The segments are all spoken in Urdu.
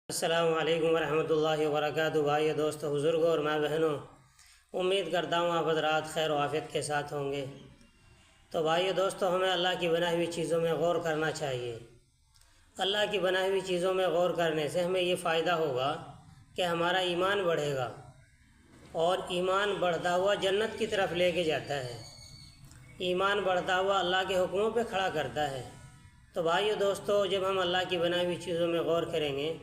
السلام علیکم ورحمۃ اللہ وبرکاتہ۔ بھائی دوستو، بزرگوں اور ماں بہنوں، امید کرتا ہوں آپ حضرات خیر و عافیت کے ساتھ ہوں گے۔ تو بھائی دوستو، ہمیں اللہ کی بنائی ہوئی چیزوں میں غور کرنا چاہیے۔ اللہ کی بنائی ہوئی چیزوں میں غور کرنے سے ہمیں یہ فائدہ ہوگا کہ ہمارا ایمان بڑھے گا، اور ایمان بڑھتا ہوا جنت کی طرف لے کے جاتا ہے۔ ایمان بڑھتا ہوا اللہ کے حکموں پہ کھڑا کرتا ہے۔ تو بھائی دوستو، جب ہم اللہ کی بنائی ہوئی چیزوں میں غور کریں گے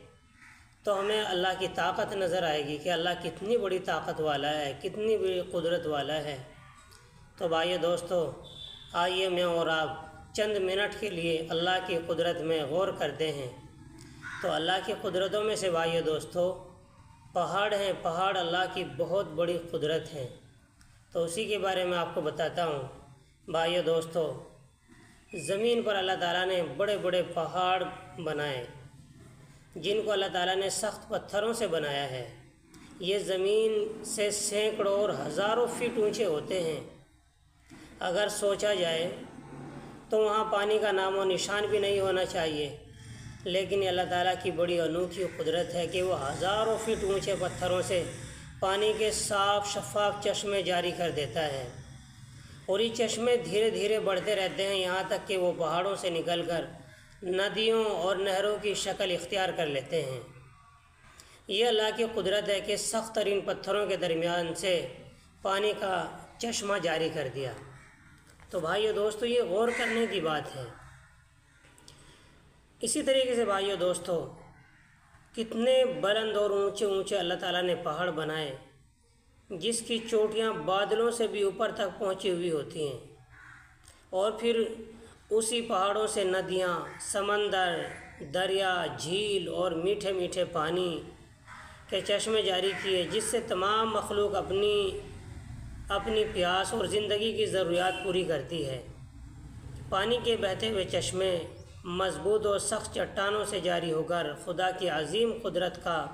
تو ہمیں اللہ کی طاقت نظر آئے گی کہ اللہ کتنی بڑی طاقت والا ہے، کتنی بڑی قدرت والا ہے۔ تو بھائی دوستو، آئیے میں اور آپ چند منٹ کے لیے اللہ کی قدرت میں غور کرتے ہیں۔ تو اللہ کی قدرتوں میں سے بھائی دوستو پہاڑ ہیں۔ پہاڑ اللہ کی بہت بڑی قدرت ہیں۔ تو اسی کے بارے میں آپ کو بتاتا ہوں۔ بھائی دوستو، زمین پر اللہ تعالیٰ نے بڑے بڑے پہاڑ بنائے، جن کو اللہ تعالیٰ نے سخت پتھروں سے بنایا ہے۔ یہ زمین سے سینکڑوں اور ہزاروں فٹ اونچے ہوتے ہیں۔ اگر سوچا جائے تو وہاں پانی کا نام و نشان بھی نہیں ہونا چاہیے، لیکن یہ اللہ تعالیٰ کی بڑی انوکھی قدرت ہے کہ وہ ہزاروں فٹ اونچے پتھروں سے پانی کے صاف شفاف چشمے جاری کر دیتا ہے، اور یہ چشمے دھیرے دھیرے بڑھتے رہتے ہیں، یہاں تک کہ وہ پہاڑوں سے نکل کر ندیوں اور نہروں کی شکل اختیار کر لیتے ہیں۔ یہ اللہ کی قدرت ہے کہ سخت ترین پتھروں کے درمیان سے پانی کا چشمہ جاری کر دیا۔ تو بھائیو دوستو، یہ غور کرنے کی بات ہے۔ اسی طریقے سے بھائیو دوستو، کتنے بلند اور اونچے اونچے اللہ تعالیٰ نے پہاڑ بنائے، جس کی چوٹیاں بادلوں سے بھی اوپر تک پہنچی ہوئی ہوتی ہیں، اور پھر اسی پہاڑوں سے ندیاں، سمندر، دریا، جھیل اور میٹھے میٹھے پانی کے چشمے جاری کیے، جس سے تمام مخلوق اپنی پیاس اور زندگی کی ضروریات پوری کرتی ہے۔ پانی کے بہتے ہوئے چشمے مضبوط اور سخت چٹانوں سے جاری ہو کر خدا کی عظیم قدرت کا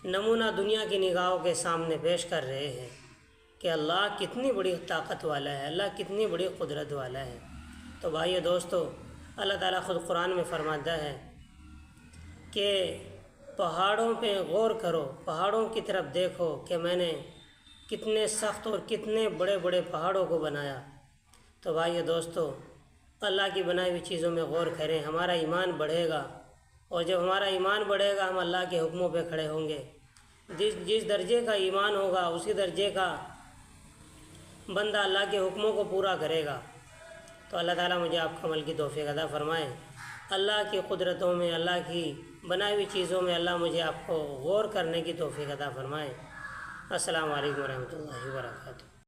نمونہ دنیا کی نگاہوں کے سامنے پیش کر رہے ہیں کہ اللہ کتنی بڑی طاقت والا ہے، اللہ کتنی بڑی قدرت والا ہے۔ تو بھائیو دوستو، اللہ تعالیٰ خود قرآن میں فرماتا ہے کہ پہاڑوں پہ غور کرو، پہاڑوں کی طرف دیکھو کہ میں نے کتنے سخت اور کتنے بڑے بڑے پہاڑوں کو بنایا۔ تو بھائیو دوستو، اللہ کی بنائی ہوئی چیزوں میں غور کریں، ہمارا ایمان بڑھے گا، اور جب ہمارا ایمان بڑھے گا ہم اللہ کے حکموں پہ کھڑے ہوں گے۔ جس درجے کا ایمان ہوگا اسی درجے کا بندہ اللہ کے حکموں کو پورا کرے گا۔ تو اللہ تعالیٰ مجھے آپ کو عمل کی توفیق عطا فرمائے۔ اللہ کی قدرتوں میں، اللہ کی بنائی ہوئی چیزوں میں اللہ مجھے آپ کو غور کرنے کی توفیق عطا فرمائے۔ السلام علیکم ورحمۃ اللہ وبرکاتہ۔